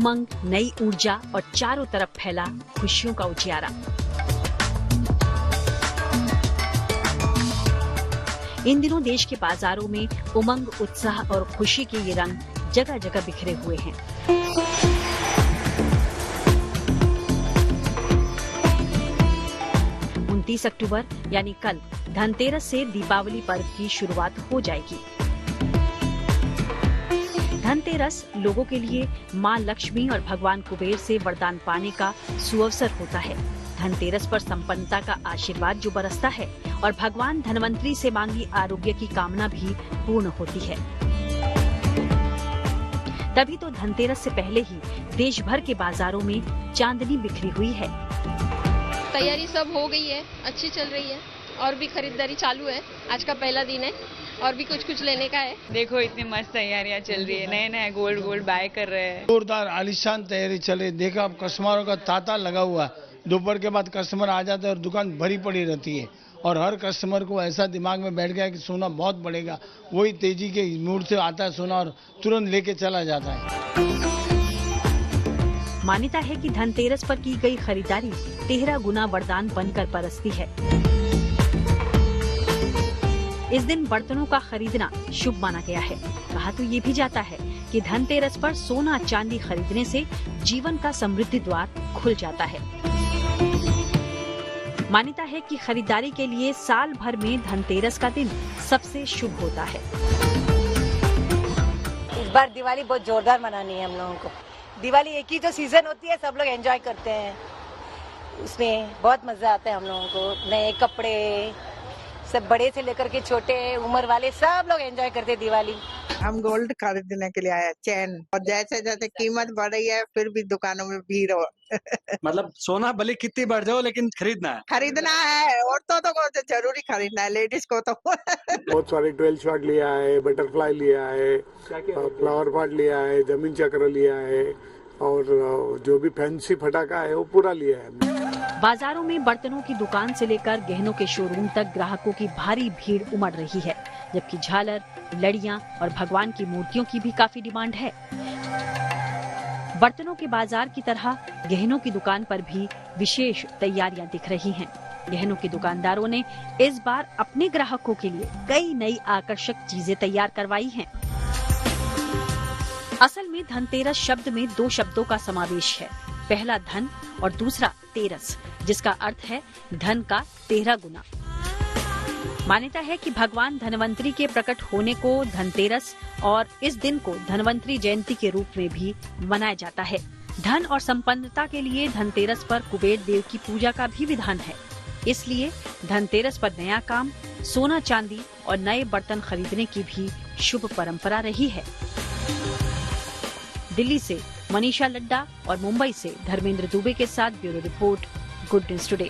उमंग, नई ऊर्जा और चारों तरफ फैला खुशियों का उजियारा। इन दिनों देश के बाजारों में उमंग, उत्साह और खुशी के ये रंग जगह जगह बिखरे हुए हैं। 29 अक्टूबर यानी कल धनतेरस से दीपावली पर्व की शुरुआत हो जाएगी। धनतेरस लोगों के लिए मां लक्ष्मी और भगवान कुबेर से वरदान पाने का सुअवसर होता है। धनतेरस पर संपन्नता का आशीर्वाद जो बरसता है और भगवान धनवंतरी से मांगी आरोग्य की कामना भी पूर्ण होती है। तभी तो धनतेरस से पहले ही देश भर के बाजारों में चांदनी बिखरी हुई है। तैयारी सब हो गई है, अच्छी चल रही है और भी खरीदारी चालू है। आज का पहला दिन है और भी कुछ लेने का है। देखो इतनी मस्त तैयारियां चल रही है, नए नए गोल्ड बाय कर रहे हैं। जोरदार आलिशान तैयारी चले। देखा अब कस्टमरों का तांता लगा हुआ। दोपहर के बाद कस्टमर आ जाते हैं और दुकान भरी पड़ी रहती है और हर कस्टमर को ऐसा दिमाग में बैठ गया कि सोना बहुत बढ़ेगा। वही तेजी के मूड से आता है सोना और तुरंत लेके चला जाता है। मान्यता है कि धनतेरस पर की गई खरीदारी 13 गुना वरदान बनकर बरसती है। इस दिन बर्तनों का खरीदना शुभ माना गया है। कहा तो ये भी जाता है कि धनतेरस पर सोना चांदी खरीदने से जीवन का समृद्धि द्वार खुल जाता है। मान्यता है कि खरीदारी के लिए साल भर में धनतेरस का दिन सबसे शुभ होता है। इस बार दिवाली बहुत जोरदार मनानी है हम लोगों को। दिवाली एक ही तो सीजन होती है, सब लोग एंजॉय करते हैं, उसमें बहुत मजा आता है हम लोगों को। नए कपड़े, सब बड़े से लेकर के छोटे उम्र वाले सब लोग एंजॉय करते हैं दिवाली। हम गोल्ड खरीदने के लिए आए हैं, चैन, और जैसे जैसे कीमत बढ़ रही है फिर भी दुकानों में भीड़ हो। मतलब सोना भले कितनी बढ़ जाओ लेकिन खरीदना है। औरतों तो जरूरी खरीदना है, लेडीज को तो। बहुत सारे 12 शॉट लिया है, बटरफ्लाई लिया है, फ्लावर पॉट लिया है, जमीन चक्र लिया है और जो भी फैंसी फटाका है वो पूरा लिया है। बाजारों में बर्तनों की दुकान से लेकर गहनों के शोरूम तक ग्राहकों की भारी भीड़ उमड़ रही है, जबकि झालर, लड़ियां और भगवान की मूर्तियों की भी काफी डिमांड है। बर्तनों के बाजार की तरह गहनों की दुकान पर भी विशेष तैयारियां दिख रही हैं। गहनों के दुकानदारों ने इस बार अपने ग्राहकों के लिए कई नई आकर्षक चीजें तैयार करवाई हैं। असल में धनतेरस शब्द में 2 शब्दों का समावेश है। पहला धन और दूसरा तेरस, जिसका अर्थ है धन का 13 गुना। मान्यता है कि भगवान धनवंतरी के प्रकट होने को धनतेरस और इस दिन को धनवंतरी जयंती के रूप में भी मनाया जाता है। धन और संपन्नता के लिए धनतेरस पर कुबेर देव की पूजा का भी विधान है। इसलिए धनतेरस पर नया काम, सोना चांदी और नए बर्तन खरीदने की भी शुभ परंपरा रही है। दिल्ली से मनीषा लड्डा और मुंबई से धर्मेंद्र दुबे के साथ bureau report, good news today.